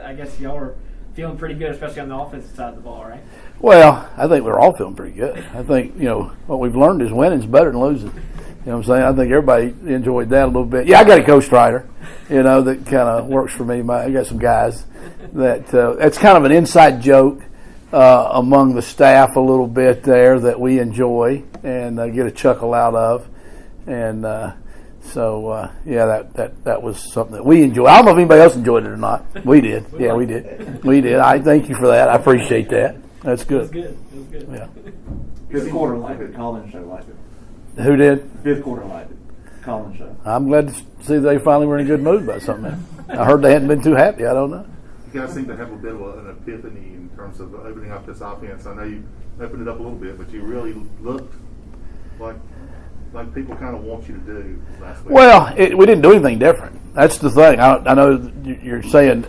I guess y'all were feeling pretty good, especially on the offensive side of the ball, right? Well, I think we're all feeling pretty good. I think, what we've learned is winning's better than losing. You know what I'm saying? I think everybody enjoyed that a little bit. Yeah, I got a ghostwriter, that kind of works for me. I got some guys that's kind of an inside joke among the staff a little bit there that we enjoy and get a chuckle out of. And that was something that we enjoyed. I don't know if anybody else enjoyed it or not. We did. Yeah, we did. We did. I thank you for that. I appreciate that. That's good. It was good. Yeah. Fifth quarter liked it. Collins show liked it. Who did? Fifth quarter liked it. Collins show. I'm glad to see they finally were in a good mood about something. I heard they hadn't been too happy. I don't know. You guys seem to have a bit of an epiphany in terms of opening up this offense. I know you opened it up a little bit, but you really looked like people kind of want you to do last week. Well, we didn't do anything different. That's the thing. I know you're saying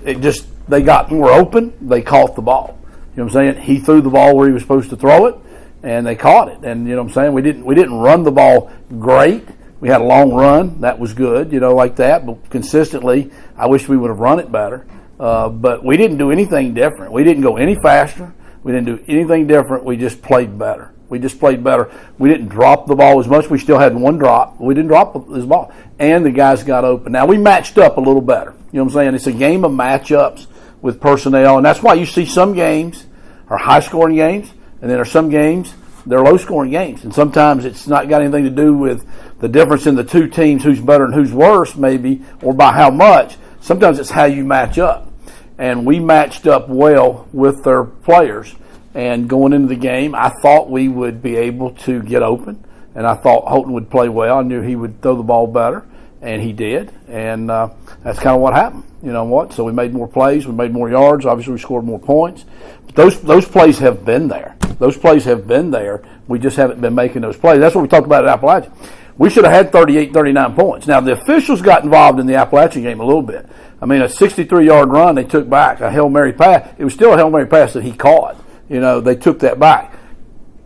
they got more open. They caught the ball. You know what I'm saying? He threw the ball where he was supposed to throw it, and they caught it. And you know what I'm saying? We didn't run the ball great. We had a long run. That was good, like that. But consistently, I wish we would have run it better. But we didn't do anything different. We didn't go any faster. We didn't do anything different. We just played better. We just played better. We didn't drop the ball as much. We still had one drop. We didn't drop this ball. And the guys got open. Now, we matched up a little better. You know what I'm saying? It's a game of matchups with personnel. And that's why you see some games are high-scoring games, and then there are some games they're low-scoring games. And sometimes it's not got anything to do with the difference in the two teams, who's better and who's worse, maybe, or by how much. Sometimes it's how you match up. And we matched up well with their players. And going into the game, I thought we would be able to get open, and I thought Houghton would play well. I knew he would throw the ball better, and he did. And that's kind of what happened. You know what? So we made more plays, we made more yards. Obviously, we scored more points. But those plays have been there. Those plays have been there. We just haven't been making those plays. That's what we talked about at Appalachia. We should have had 38, 39 points. Now, the officials got involved in the Appalachian game a little bit. I mean, a 63-yard run they took back, a Hail Mary pass. It was still a Hail Mary pass that he caught. They took that back.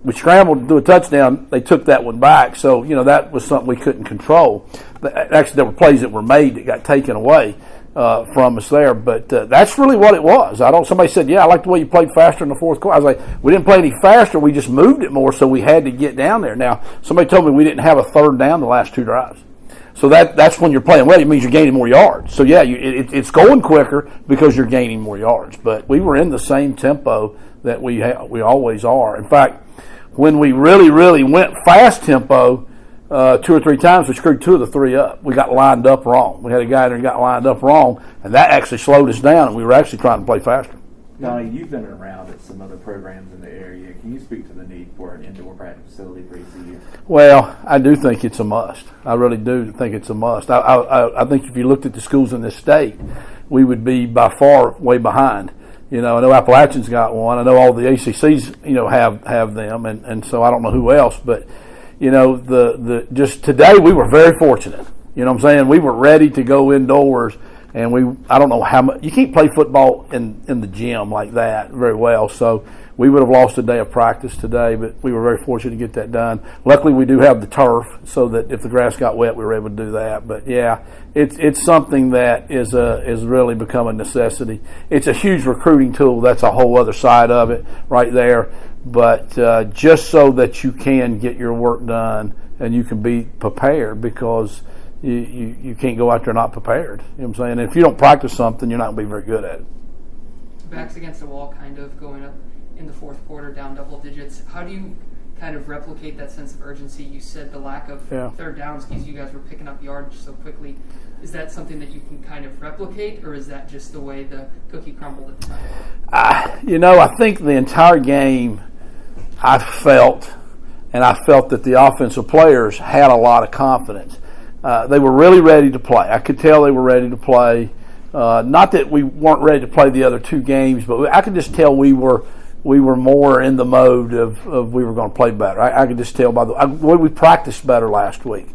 We scrambled to do a touchdown. They took that one back. So, that was something we couldn't control. Actually, there were plays that were made that got taken away from us there. But that's really what it was. Somebody said, I like the way you played faster in the fourth quarter. I was like, we didn't play any faster. We just moved it more, so we had to get down there. Now, somebody told me we didn't have a third down the last two drives. So that's when you're playing well. It means you're gaining more yards. So, it's going quicker because you're gaining more yards. But we were in the same tempo that we always are. In fact, when we really, really went fast tempo 2 or 3 times, we screwed 2 of the 3 up. We got lined up wrong. We had a guy there who got lined up wrong, and that actually slowed us down, and we were actually trying to play faster. Donnie, you've been around at some other programs in the area. Can you speak to the need for an indoor practice facility for ECU? Well, I do think it's a must. I really do think it's a must. I think if you looked at the schools in this state, we would be by far way behind. I know Appalachian's got one. I know all the ACCs, have them, and so I don't know who else. But, just today we were very fortunate. You know what I'm saying? We were ready to go indoors, and I don't know how much. You can't play football in the gym like that very well. So we would have lost a day of practice today, but we were very fortunate to get that done. Luckily, we do have the turf, so that if the grass got wet, we were able to do that. But yeah, it's something that is really become a necessity. It's a huge recruiting tool. That's a whole other side of it right there. But just so that you can get your work done and you can be prepared, because you can't go out there not prepared. You know what I'm saying? And if you don't practice something, you're not going to be very good at it. Backs against the wall, kind of going up in the fourth quarter, down double digits. How do you kind of replicate that sense of urgency? You said the lack of third downs because you guys were picking up yardage so quickly. Is that something that you can kind of replicate, or is that just the way the cookie crumbled at the time? I think the entire game I felt that the offensive players had a lot of confidence. They were really ready to play. I could tell they were ready to play. Not that we weren't ready to play the other 2 games, but I could just tell we were more in the mode of we were going to play better. I could just tell by the way we practiced better last week.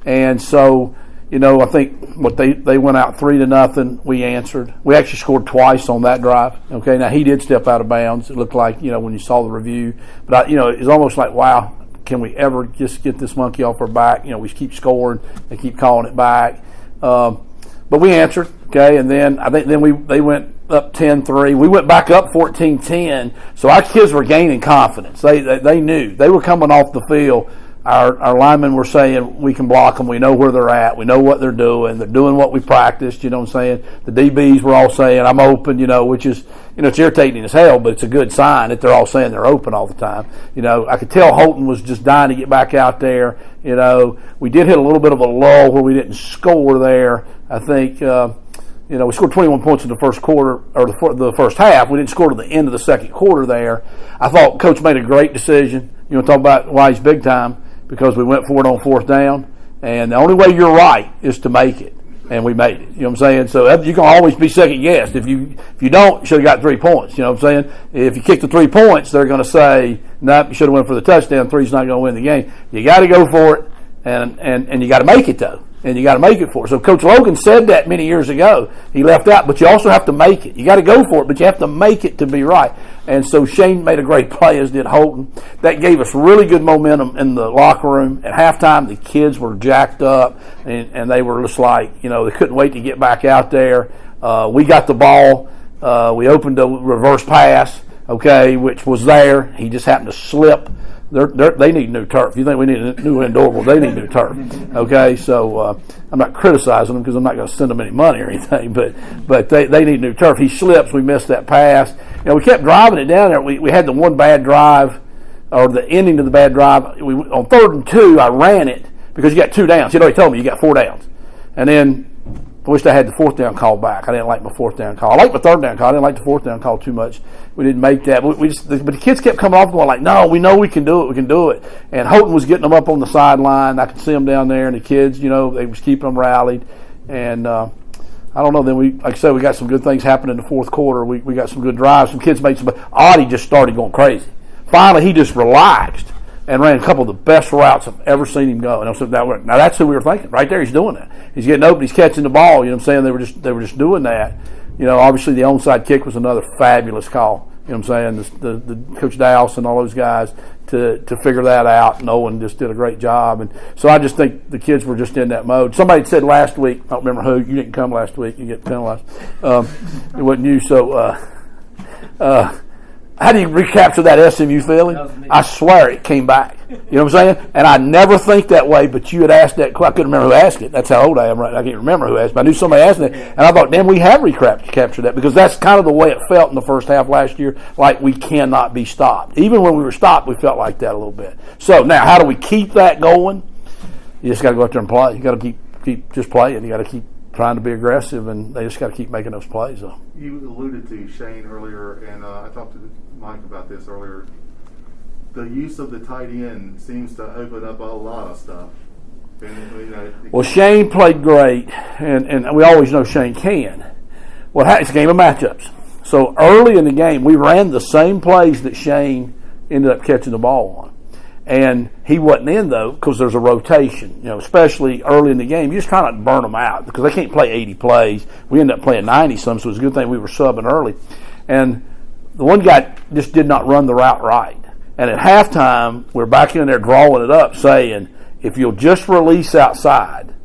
And so, I think they went out 3-0. We answered. We actually scored twice on that drive. Okay, now he did step out of bounds. It looked like, when you saw the review. But, it's almost like, wow, can we ever just get this monkey off our back? We keep scoring. They keep calling it back. but we answered, okay, and then I think they went up 10-3. We went back up 14-10, so our kids were gaining confidence. They knew. They were coming off the field. Our linemen were saying, we can block them. We know where they're at. We know what they're doing. They're doing what we practiced, you know what I'm saying? The DBs were all saying, I'm open, which is, it's irritating as hell, but it's a good sign that they're all saying they're open all the time. I could tell Holton was just dying to get back out there. We did hit a little bit of a lull where we didn't score there. I think, we scored 21 points in the first quarter, or the first half. We didn't score to the end of the second quarter there. I thought Coach made a great decision. Talk about why he's big time, because we went for it on fourth down. And the only way you're right is to make it. And we made it. You know what I'm saying? So you can always be second guessed. If you don't, you should have got 3 points. You know what I'm saying? If you kick the 3 points, they're going to say, nope, you should have went for the touchdown. 3's not going to win the game. You got to go for it, and you got to make it, though. And you got to make it for it. So Coach Logan said that many years ago. He left out, but you also have to make it. You got to go for it, but you have to make it to be right. And so Shane made a great play, as did Holton. That gave us really good momentum in the locker room. At halftime, the kids were jacked up, and they were just like, they couldn't wait to get back out there. We got the ball. We opened a reverse pass, okay, which was there. He just happened to slip. They need new turf. You think we need a new indoor? Well, they need new turf. Okay, so I'm not criticizing them because I'm not going to send them any money or anything, but they need new turf. He slips. We missed that pass. We kept driving it down there. We had the one bad drive, or the ending of the bad drive. On 3rd and 2, I ran it because you got 2 downs. He told me you got 4 downs, and then I wished I had the 4th down call back. I didn't like my 4th down call. I liked my 3rd down call. I didn't like the 4th down call too much. We didn't make that. But the kids kept coming off going like, no, we know we can do it. We can do it. And Holton was getting them up on the sideline. I could see them down there. And the kids, they was keeping them rallied. And I don't know. Then like I said, we got some good things happening in the 4th quarter. We got some good drives. Some kids made some. Audie just started going crazy. Finally, he just relaxed and ran a couple of the best routes I've ever seen him go. And now that's who we were thinking. Right there, he's doing that. He's getting open. He's catching the ball. You know what I'm saying? They were just doing that. Obviously the onside kick was another fabulous call. You know what I'm saying? The Coach Dowse and all those guys to figure that out. And Owen just did a great job. And so I just think the kids were just in that mode. Somebody said last week, I don't remember who, you didn't come last week, you get penalized. It wasn't you. So how do you recapture that SMU feeling? I swear it came back. You know what I'm saying? And I never think that way, but you had asked that. I couldn't remember who asked it. That's how old I am, right? I can't remember who asked it, but I knew somebody asked it. And I thought, damn, we have recaptured that, because that's kind of the way it felt in the first half last year, like we cannot be stopped. Even when we were stopped, we felt like that a little bit. So now, how do we keep that going? You just got to go out there and play. You got to keep just playing. You got to keep trying to be aggressive, and they just got to keep making those plays. So. You alluded to Shane earlier, and I talked to Mike about this earlier. The use of the tight end seems to open up a lot of stuff. And, well, Shane played great, and we always know Shane can. It's a game of matchups. So early in the game, we ran the same plays that Shane ended up catching the ball on. And he wasn't in, though, because there's a rotation, especially early in the game. You just try not to burn them out because they can't play 80 plays. We ended up playing 90-some, so it was a good thing we were subbing early. And the one guy just did not run the route right. And at halftime, we're back in there drawing it up, saying, if you'll just release outside,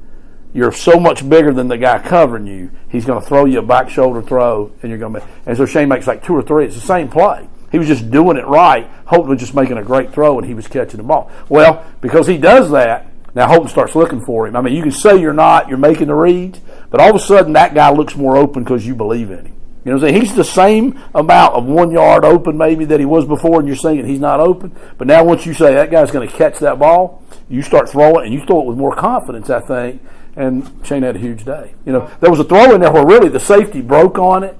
you're so much bigger than the guy covering you, he's going to throw you a back shoulder throw, and you're going to make. And so Shane makes like 2 or 3. It's the same play. He was just doing it right. Holton was just making a great throw, and he was catching the ball. Well, because he does that, now Holton starts looking for him. I mean, you can say you're making the reads, but all of a sudden that guy looks more open because you believe in him. You know what I'm saying? He's the same amount of 1 yard open maybe that he was before, and you're saying he's not open. But now once you say that guy's going to catch that ball, you start throwing, and you throw it with more confidence, I think. And Shane had a huge day. There was a throw in there where really the safety broke on it,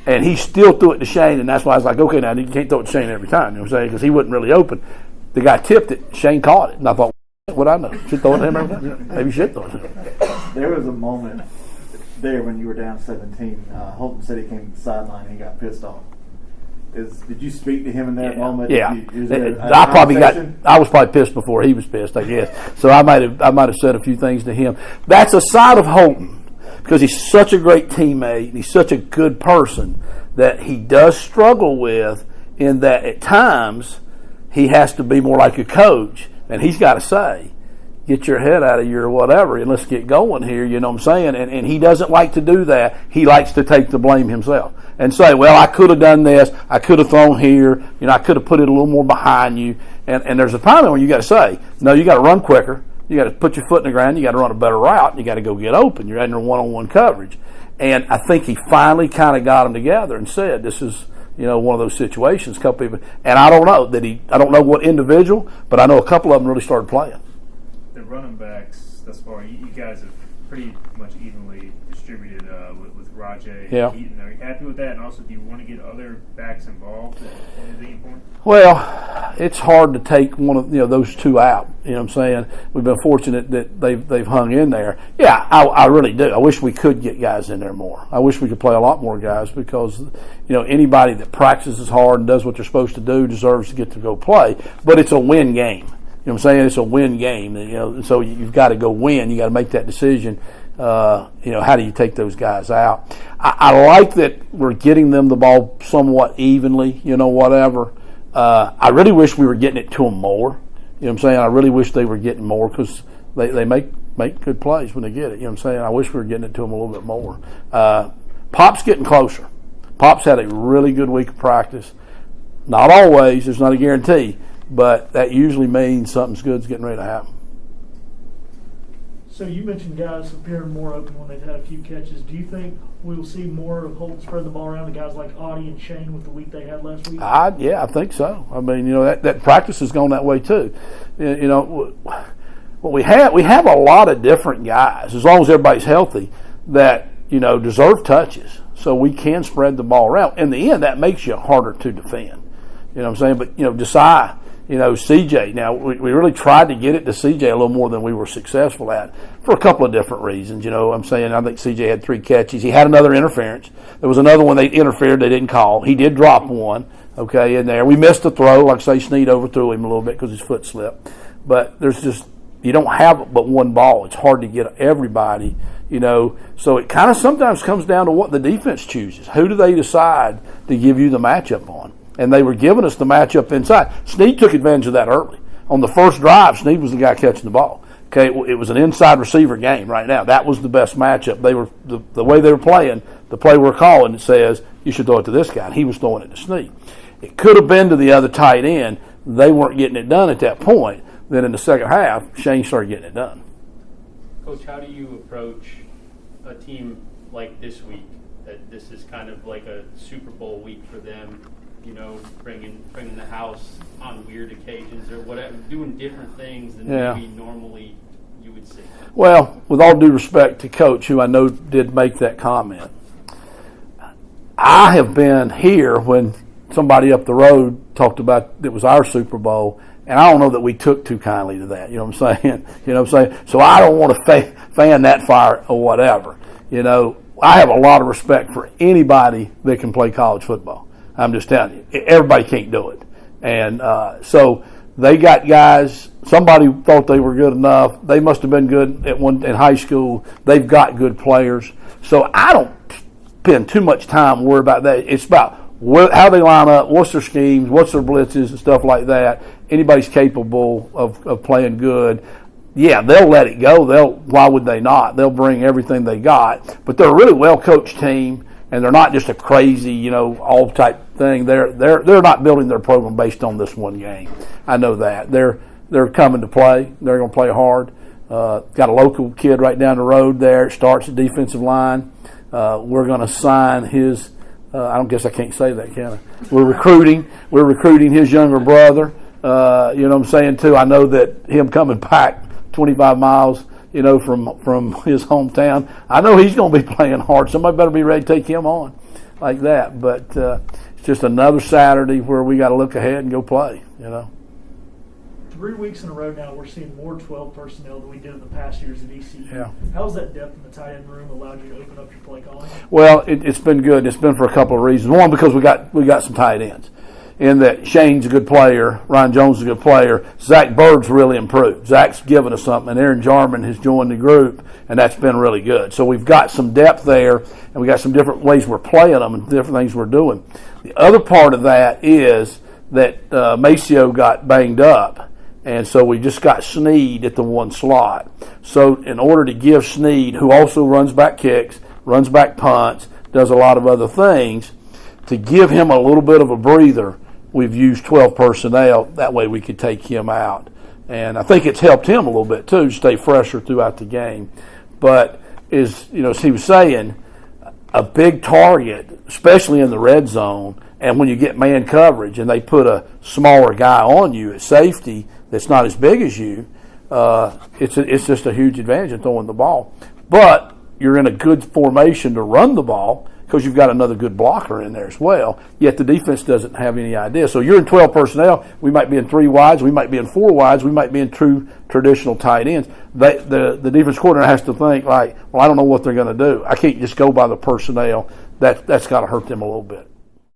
and he still threw it to Shane, and that's why I was like, okay, now you can't throw it to Shane every time. You know what I'm saying? Because he wasn't really open. The guy tipped it. Shane caught it, and I thought, what I know? Should throw it to him every time? Maybe you should throw it to him. There was a moment there when you were down 17. Holton said he came to the sideline and he got pissed off. Did you speak to him in that moment? Yeah, I I was probably pissed before he was pissed, I guess. So I might have said a few things to him. That's a side of Holton, because he's such a great teammate and he's such a good person, that he does struggle with, in that at times he has to be more like a coach, and he's got to say, get your head out of your whatever and let's get going here, you know what I'm saying? And he doesn't like to do that. He likes to take the blame himself and say, well, I could have done this. I could have thrown here. You know, I could have put it a little more behind you. And there's a time when you got to say, no, you got to run quicker. You got to put your foot in the ground. You got to run a better route. And you got to go get open. You're under one-on-one coverage. And I think he finally kind of got them together and said, this is, you know, one of those situations. A couple people, and I don't know I don't know what individual, but I know a couple of them really started playing. The running backs thus far, you guys have pretty much evenly distributed with Rajay and Keaton. Are you happy with that? And also, do you want to get other backs involved at any point? Well, it's hard to take one of those two out. You know what I'm saying? We've been fortunate that they've hung in there. Yeah, I really do. I wish we could get guys in there more. I wish we could play a lot more guys because anybody that practices hard and does what they're supposed to do deserves to get to go play. But it's a win game. You know what I'm saying? It's a win game. So you've got to go win. You got to make that decision. How do you take those guys out? I like that we're getting them the ball somewhat evenly. Whatever. I really wish we were getting it to them more. You know what I'm saying? I really wish they were getting more because they make good plays when they get it. You know what I'm saying? I wish we were getting it to them a little bit more. Pop's getting closer. Pop's had a really good week of practice. Not always. There's not a guarantee. But that usually means something's good's getting ready to happen. So you mentioned guys appearing more open when they've had a few catches. Do you think we will see more of Holt spread the ball around to guys like Audie and Shane with the week they had last week? Yeah, I think so. I mean, that practice has gone that way too. What we have a lot of different guys, as long as everybody's healthy, that deserve touches. So we can spread the ball around. In the end, that makes you harder to defend. You know what I'm saying? But Desai. CJ. Now, we really tried to get it to CJ a little more than we were successful at for a couple of different reasons. I'm saying I think CJ had 3 catches. He had another interference. There was another one they interfered, they didn't call. He did drop one, in there. We missed the throw. Like I say, Snead overthrew him a little bit because his foot slipped. But there's just, you don't have but one ball. It's hard to get everybody, So it kind of sometimes comes down to what the defense chooses. Who do they decide to give you the matchup on? And they were giving us the matchup inside. Snead took advantage of that early. On the first drive, Snead was the guy catching the ball. Okay, it was an inside receiver game right now. That was the best matchup. They were the way they were playing, the play we're calling, it says, you should throw it to this guy. And he was throwing it to Snead. It could have been to the other tight end. They weren't getting it done at that point. Then in the second half, Shane started getting it done. Coach, how do you approach a team like this week? That this is kind of like a Super Bowl week for them. Bringing the house on weird occasions or whatever, doing different things than maybe normally you would see. Well, with all due respect to Coach, who I know did make that comment, I have been here when somebody up the road talked about it was our Super Bowl, and I don't know that we took too kindly to that. You know what I'm saying? So I don't want to fan that fire or whatever. I have a lot of respect for anybody that can play college football. I'm just telling you, everybody can't do it. And so they got guys, somebody thought they were good enough. They must have been good in high school. They've got good players. So I don't spend too much time worrying about that. It's about how they line up, what's their schemes, what's their blitzes and stuff like that. Anybody's capable of playing good. Yeah, they'll let it go. Why would they not? They'll bring everything they got. But they're a really well-coached team. And they're not just a crazy, all type thing. They're not building their program based on this one game. I know that. They're coming to play. They're going to play hard. Got a local kid right down the road there. Starts at defensive line. We're going to sign his. I can't say that, can I? We're recruiting his younger brother. You know what I'm saying too. I know that him coming back 25 miles. From his hometown. I know he's going to be playing hard. Somebody better be ready to take him on like that. But it's just another Saturday where we got to look ahead and go play, 3 weeks in a row now, we're seeing more 12 personnel than we did in the past years at ECU. Yeah. How's that depth in the tight end room allowed you to open up your play calling? Well, it's been good. It's been for a couple of reasons. One, because we got some tight ends. In that Shane's a good player, Ryan Jones is a good player, Zach Bird's really improved. Zach's given us something, and Aaron Jarman has joined the group, and that's been really good. So we've got some depth there, and we got some different ways we're playing them and different things we're doing. The other part of that is that Maceo got banged up, And so we just got Snead at the one slot. So in order to give Snead, who also runs back kicks, runs back punts, does a lot of other things, to give him a little bit of a breather, we've used 12 personnel. That way we could take him out. And I think it's helped him a little bit too, stay fresher throughout the game. But as he was saying, a big target, especially in the red zone, and when you get man coverage and they put a smaller guy on you at safety that's not as big as you, it's just a huge advantage in throwing the ball. But you're in a good formation to run the ball because you've got another good blocker in there as well, yet the defense doesn't have any idea. So you're in 12 personnel. We might be in 3 wides. We might be in 4 wides. We might be in true traditional tight ends. The defense coordinator has to think like, well, I don't know what they're going to do. I can't just go by the personnel. That's got to hurt them a little bit.